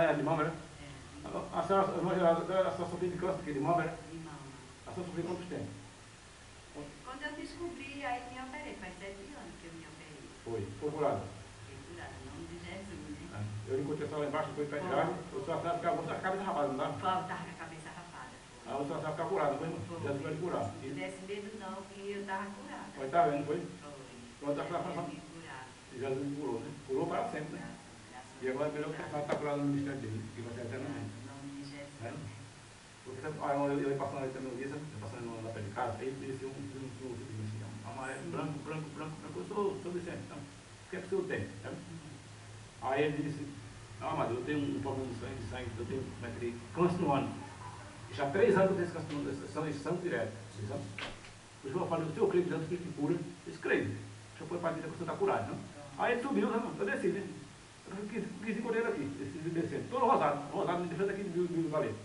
É, de mama, né? A senhora só sofreu de câncer aqui, de mama, né? De mama. A senhora sofreu quantos tempos? Quando eu descobri, aí me operei. Faz 7 anos que eu me operei. Foi curada? Fiquei curada, em nome de Jesus, né? Eu encontrei a senhora lá embaixo, foi para tirar, a senhora ficava com a cabeça rapada, não dá? Qual tava com a cabeça rapada? A senhora ficava curada, foi, irmão? Já se pode curar. Se não tivesse medo não, que eu tava curada. Foi, tá vendo, foi? Foi. Pronto, a senhora me curar. Jesus me curou, né? Curou para sempre, né? E agora é melhor que a senhora está curada no ministério dele, que vai ser eternamente. Em nome de Jesus. Porque eu ia passando ali também um dia, eu passando na pé de casa, aí ele disse assim, amarelo, branco, eu sou Vicente, então, o que é que o senhor tem? Aí ele disse, não, mas eu tenho um problema de sangue, eu tenho, como é que diz, câncer no ano. Já há 3 anos eu tenho esse câncer no ano, esse sangue direto. Por isso eu falei, o senhor crê que Jesus Cristo me cura? Eu disse, creio. Deixa eu pôr para dizer que você está curado, não? Aí ele subiu, eu desci, né? Eu quis encontrar ele aqui, descendo, todo rosado, de frente aqui de Valente.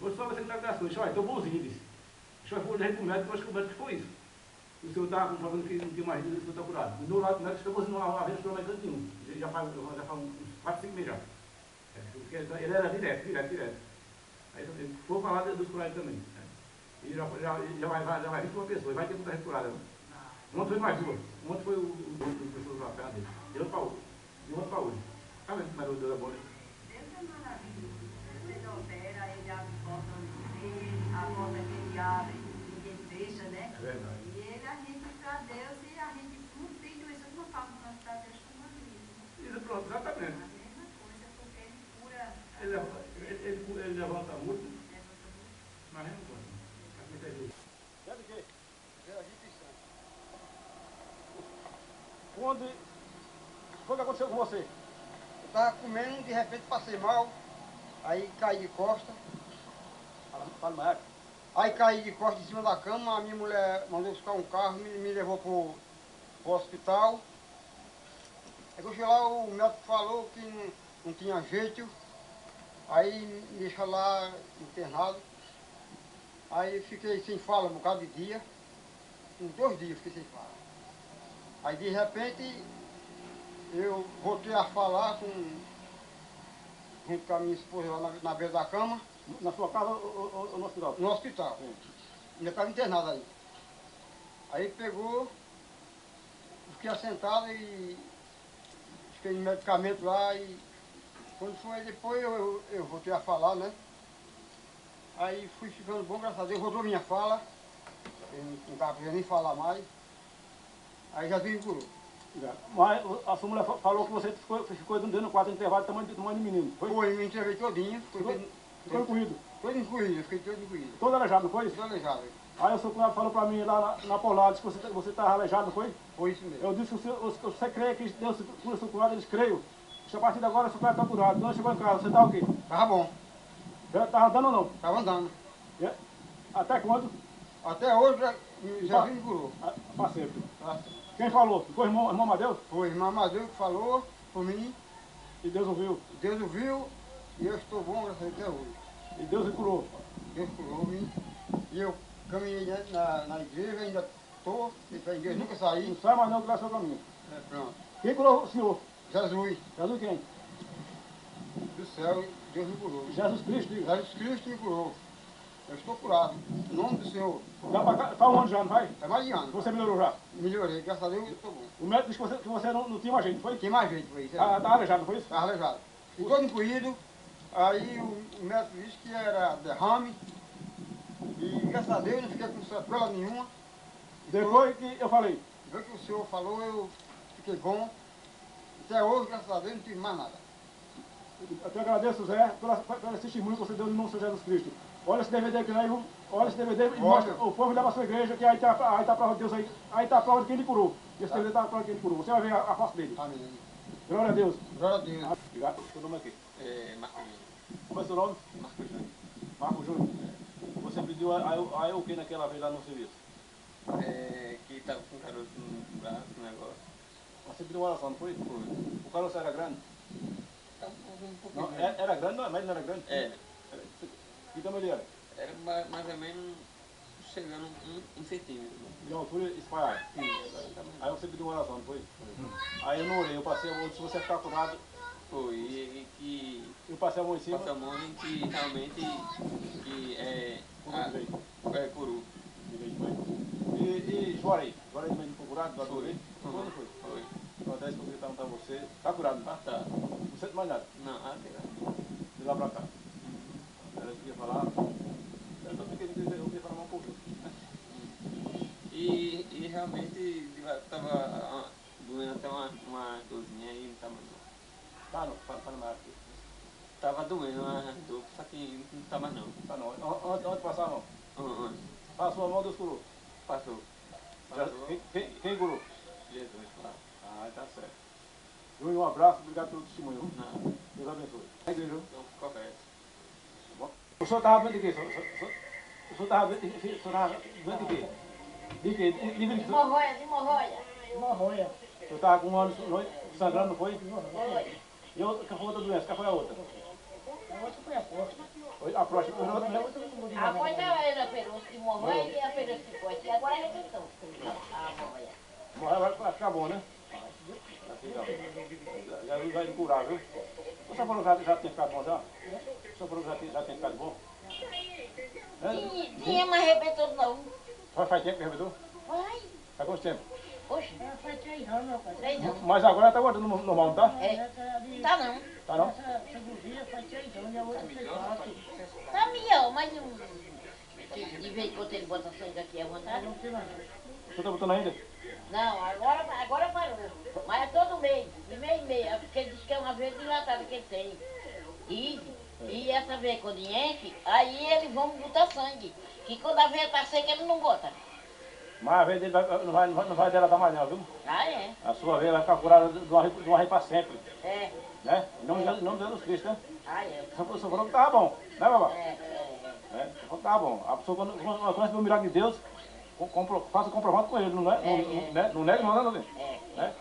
Hoje só você que está com as coisas, olha, estou bonzinho, disse. Deixa eu ir para o médico, acho que o médico foi isso. O senhor está com um problema que não tinha mais vida, o senhor está curado. Do meu lado do médico, eu não havia problema em canto nenhum. Já faz uns 4, 5 meses já. Porque ele era direto. Aí ele foi falar dos curados também. E já vai vir uma pessoa, e vai ter muita gente curada. Ontem foi mais 2. Ontem foi o professor da perna dele. E outro para hoje. E outro para hoje. Está vendo como é o Deus é bom, né? Deus é maravilhoso. Ele opera, ele abre porta onde vê, a porta que ele abre, ninguém fecha, né? É verdade. E ele, a gente para Deus, e a gente não tem doença, não faz tanto para Deus como a vida. Isso, pronto, exatamente. A mesma coisa, porque ele cura. Ele levanta muito, mas não pode. É de quê? É agitação. Quando foi que aconteceu com você? Eu estava comendo, de repente passei mal, aí caí de costa. Fala mais. Aí caí de costa em cima da cama, a minha mulher mandou buscar um carro, me levou pro hospital. Aí quando eu cheguei lá, o médico falou que não tinha jeito, aí me deixou lá internado. Aí fiquei sem fala um bocado de dia, uns 2 dias fiquei sem fala. Aí de repente eu voltei a falar junto com a minha esposa lá na beira da cama. Na sua casa ou no hospital? No hospital. Ainda estava internado aí. Aí pegou, fiquei assentado e fiquei no medicamento lá e quando foi depois eu voltei a falar, né? Aí fui ficando bom, graças a Deus, rodou minha fala, eu não estava podendo nem falar mais. Aí já me curou. Mas a sua mulher falou que você ficou dentro do quarto intervalo do tamanho de menino, foi? Foi, me entreguei todinho. Ficou encolhido? Todo encolhido, eu fiquei todo encolhido. Todo aleijado, não foi? Todo aleijado. Aí o seu cunhado falou pra mim lá na Polar, disse que você estava aleijado, não foi? Foi isso mesmo. Eu disse que você crê que Deus cura o seu cunhado, eles creio. A partir de agora o seu cunhado está curado. Quando chegou em casa, você está o quê? Tava bom. Estava andando ou não? Tava andando. Até quando? Até hoje já me curou. Para sempre. Quem falou? Foi o irmão Amadeu? Foi o irmão Amadeu que falou por mim. E Deus ouviu? Deus ouviu e eu estou bom graças a Deus até hoje. E Deus me curou? Deus curou-me. E eu caminhei na igreja, ainda estou, da igreja nunca saí. Não sai mais não, graças ao caminho. Pronto. Quem curou o senhor? Jesus. Jesus quem? Do céu, Deus me curou. Jesus Cristo, diga. Jesus Cristo me curou. Eu estou curado. Em nome do Senhor. Está um ano já, não vai? É mais de ano. Você melhorou já? Melhorei, graças a Deus eu estou bom. O médico disse que você não tinha mais jeito, foi? Tem mais jeito, foi isso. Está aleijado, não foi isso? Estava aleijado. E todo encolhido. Aí o médico disse que era derrame. E graças a Deus não fiquei com sequela nenhuma. Depois que eu falei? Depois que o senhor falou, eu fiquei bom. Até hoje, graças a Deus, não tive mais nada. Eu te agradeço, Zé, pelo testemunho que você deu no nome do Senhor Jesus Cristo. Olha esse DVD aqui, né? Olha esse DVD e mostra o povo leva a sua igreja, que aí está a prova de Deus aí. Aí está a prova de quem ele curou. Esse DVD está a prova de quem ele curou. Você vai ver a face dele. Amém. Glória a Deus. Glória a Deus. Obrigado. O seu nome é aqui? Marco Júnior. Como é o seu nome? Marco Júnior. Marco Júnior. Você pediu a eu o que naquela vez lá no serviço? Que estava com caroço no braço, no negócio. Você pediu uma oração, não foi? Foi. O caroço era grande? Um pouquinho. Não, era grande, não, mas não era grande? Que tamanho ele era? Era mais ou menos chegando um centímetro. De altura espalhada? Sim. Aí você pediu uma oração, não foi? Aí eu não orei, eu passei, se você ficar curado, Foi, e que E passei a mão em cima. passa a mão em que realmente que é curu. E Juarez? Juarez também ficou curado? Não Foi. Quando foi? Foi. Então, até isso que eu queria perguntar a você. Tá curado, não tá? Tá. Não sente mais nada? Não, De lá pra cá. Era isso que eu ia falar. Eu também queria falar um pouco. Né? E realmente estava doendo até uma dorzinha aí, não estava não. Tá, não. Tá no mar aqui. Tava doendo uma dor, só que não estava não. Tá não. Onde passar a mão? Onde? Passou a mão, Deus curou. Passou. Quem curou? Jesus, claro. Ah, tá certo. Júnior, um abraço, obrigado pelo testemunho. Não, Deus abençoe. A igreja. então correto. O senhor estava doente de quê? O senhor estava doente de quê? De quê? De Hemorroia, hemorroia. hemorroia. O senhor estava com um ano sangrando, não foi? Foi. E qual foi a outra doença? Qual foi a outra? A outra foi a próstata. A próstata. A coisa era peroço de hemorroia e a peroço de coisa. E agora é retenção. A hemorroia. Hemorroia vai ficar bom, né? Já vai curar, viu? O senhor falou que já tinha ficado bom já? O senhor falou que já tinha ficado bom? Tinha, mas arrebentou não. Faz tempo que arrebentou? Vai. Faz quanto tempo? Oxe. Faz 3 anos, meu pai. 3 anos. Mas agora está guardando normal, não tá? É. Tá não. Tá não? Essa cirurgia faz 3 anos e a outra fez 4. Tá melhor, mas de vez em quando ele bota sangue aqui à vontade. O senhor está botando ainda? Não, agora parou. Mas é todo mês, de mês em mês. Porque ele diz que é uma veia dilatada que ele tem. E essa veia quando enche, aí eles vão botar sangue. Que quando a veia tá seca, ele não bota. Mas a veia dele não vai delatar mais não, viu? Ah, é? A sua veia vai ficar curada de uma vez para sempre. É. Né? Em nome de Jesus Cristo, né? Ah, é. O senhor falou que estava bom, né, babá? É. O senhor falou que estava bom. A pessoa quando conhece o milagre de Deus, faça o comprovante com ele, não é? Não nega, não, né? Né?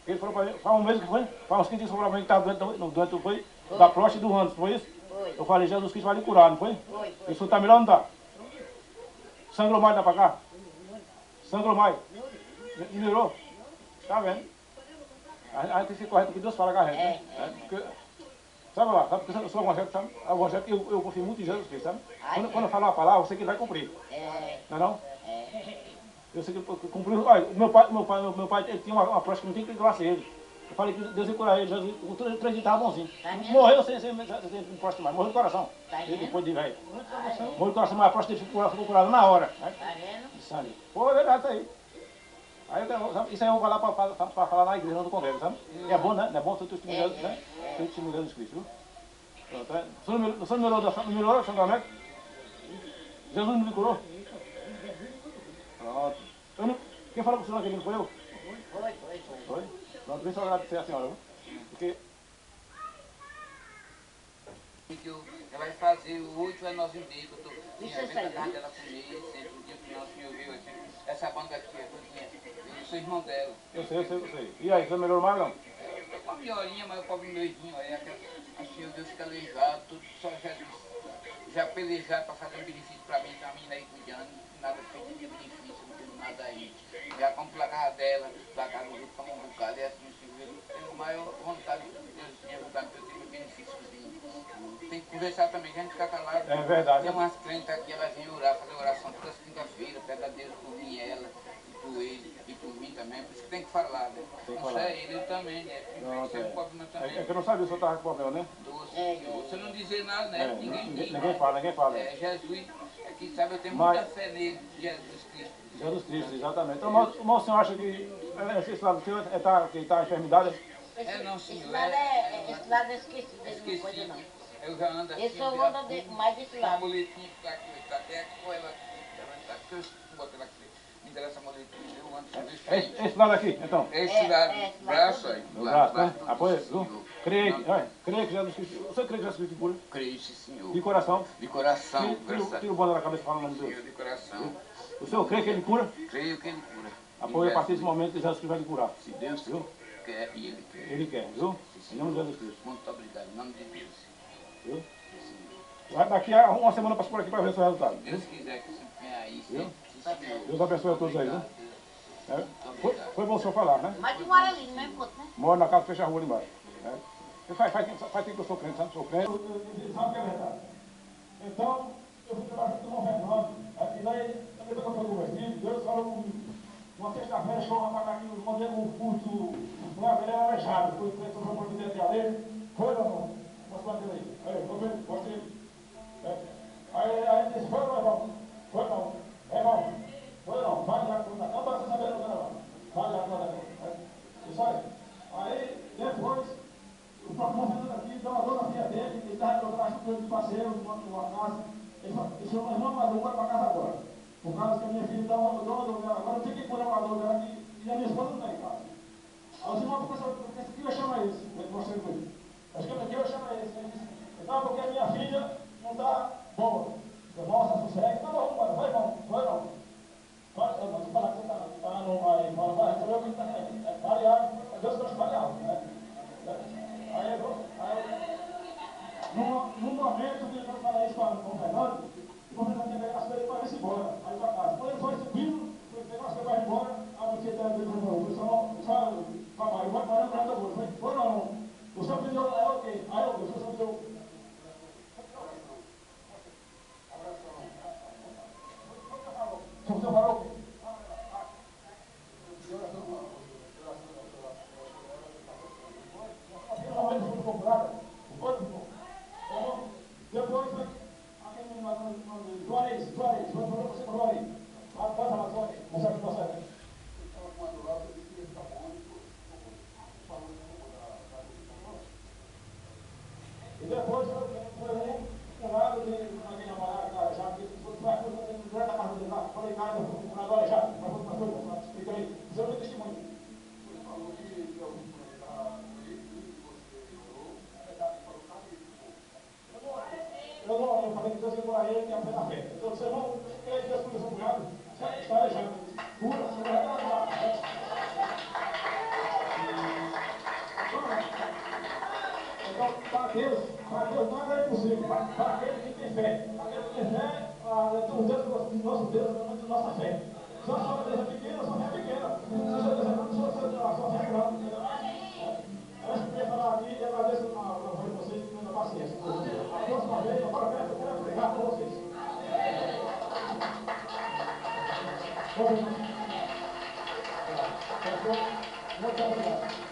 Ele falou para mim, faz um mês que foi, faz uns 15 dias que falou para mim que estava doente, foi da próstata e do ânus, foi isso? Foi. Eu falei, Jesus Cristo vai lhe curar, não foi? Foi. E o senhor está melhor ou não está? Sangrou mais lá para cá? Sangrou mais? Melhorou? Tá vendo? A gente tem que ser correto, porque Deus fala com a gente, né? Porque, sabe lá, sabe? Porque eu sou evangélico, sabe? Evangélico, eu confio muito em Jesus Cristo, sabe? Quando eu falar uma palavra, eu sei que ele vai cumprir. Não é não? Eu sei que ele cumpriu. Olha, meu pai ele tinha uma próstata que não tinha que graça a ele. Eu falei que Deus ia curar ele, Jesus, com 3 dias estava bonzinho. Morreu sem próstata mais, morreu do coração. Ele depois de velho. Morreu do coração, mas a próstata dele ficou curada na hora. Né? Tá vendo? Isso ali. Pô, é verdade isso aí. Isso aí eu vou falar para falar na igreja, não do congrego, sabe? É bom, né? Não é bom ser testemunho, né? Ser testemunho de Jesus Cristo, viu? Pronto, é. O senhor não melhorou, São Domingos? Jesus não me curou? Pronto. Quem falou com o senhor aquele não foi eu? Foi? Pronto, deixa eu agradecer a senhora, viu? Porque... Ela vai fazer o 8 anos em dia, que eu estou Isso é na casa dela comigo, sempre o dia que nosso senhor viu, essa banda aqui, eu sou irmão dela. Eu sei. E aí, você melhorou mais ou não? Eu tô com uma melhorinha, mas o pobre meiozinho, aí assim, Deus fica aleijado, tudo só já pelejado para fazer um benefício para mim, tem uma menina aí cuidando, nada feito de benefício, não tem nada aí. Já compro pra casa dela, pra casa do outro, toma um bocado, e assim, eu tenho maior vontade de Deus me ajudar, porque eu tenho benefíciozinho. Tem que conversar também, a gente fica calado. É verdade. Tem umas crentes aqui, elas vêm orar, fazer oração todas as quinta-feiras, pede a Deus por mim e ela, e por ele, e por mim também, por isso que tem que falar, né? Tem que Não falar. só ele, eu também, né? Isso é um problema também. É que eu não sabia se eu estava com problema, né? Você não dizer nada, né? Ninguém fala. É, Jesus é que sabe, eu tenho Mas- muita fé nele, Jesus Cristo. Jesus Cristo, exatamente. Então, mas o senhor acha que esse lado seu está a enfermidade? É não, Esse senhor. lado esse lado é esquecido, ele não coisa Esqueci. não. Eu já ando assim. Esse só já anda mais desse uma lado. muletinha pra cá, tá até com ela. Porque eu boto ela aqui. Me dá essa muletinha, eu ando com dois filhos. Esse lado aqui, então. Esse lado, esse lado braço aí. No braço, né? todo Apoia, senhor. viu? Creio que Jesus Cristo. Você crê que Jesus Cristo cura? Creio, sim, senhor. De coração? De coração, graças a Tira o bando da cabeça e fala o nome de Deus. Deus. De coração. O senhor crê que ele cura? Creio que ele cura. Apoia a partir desse momento que Jesus Cristo vai lhe curar. Se Deus Viu? quer e ele quer. Ele quer, viu? Em nome de Jesus Cristo. Muito obrigado, em nome de Deus. Viu? Daqui a uma semana passo por aqui para ver o seu resultado. Viu? Deus quiser que você venha aí, Viu? sim, senhor. Deus abençoe a todos aí, viu? É. Foi bom o senhor falar, né? Mas tu mora ali no mesmo ponto, né? Moro na casa, fecha a rua ali embaixo. Né? Faz tempo que eu sou crente, sabe? Sou crente. Sabe que é verdade. Então, eu fui trabalhar junto com o Fernando. E daí, depois que eu fui convertido, Deus falou comigo. Uma sexta-feira, chegou um rapaz aqui, eu mandei um curso, ele era aleijado, foi preso para uma vida de areia. Foi ou não? Mostra ele aí. Aí, mostra ele. Aí ele disse, foi ou não, irmão? Foi não. Irmão, foi não. Vai lá, não vai saber não, não. Vai lá, isso aí. Aí, depois, o próprio Fernando aqui, deu uma dor na filha dele, ele estava trocando de parceiro numa casa. Ele falou, irmão, mas eu vou para casa agora. Por causa que a minha filha dá uma dor nela. Agora eu tenho que curar uma dor dela aqui e a minha esposa não está em casa. Aí os irmãos pensaram, esse aqui vai chamar isso. Ele mostrou para ele. Acho que aqui vai chamar isso. Ele disse, não, porque a minha filha não está boa. Eu, nossa, sossega. Não, vamos embora. Vai, irmão. Vai, não. Vai, não. Você fala que você está no aí. Fala, recebeu o que está aqui. É variável. Deus trouxe variável, né? Aí, num momento que ele fala isso com o Fernando, o Fernando tinha pegado as coisas para ir embora, aí para casa. Quando ele foi subindo, ele pegou as coisas para ir embora, a mulher dele falou, só papai, vai parar no lado do outro. Foi não, o senhor pediu, é o quê? Aí eu, o senhor pediu. O senhor falou o quê? Depois foi Juarez, foi para você com Juarez. Pode falar, Juarez, mas é que você é. E depois foi um lado de alguém namorado, já que vai durante a casa dele lá, falei, cara, agora já, mas foi para tudo, explica aí, você não tem testemunho. Ele falou que algum estava com ele, eu falei que Deus ia para ele, que é a fé da fé. Então, você não quer que Deus conheça um gado, está aleijado. Cura, você vai lá. Então, para Deus nada é impossível. Para aquele que tem fé. Aquele que tem fé, o Deus, nosso Deus, é muito nossa fé. Se a sua Deus é pequena, a sua fé é pequena. Se a sua Deus é grande, a sua fé é grande. Eu queria falar aqui e agradeço a vocês pela paciência. A próxima vez, agora eu quero pregar com vocês. Muito obrigado.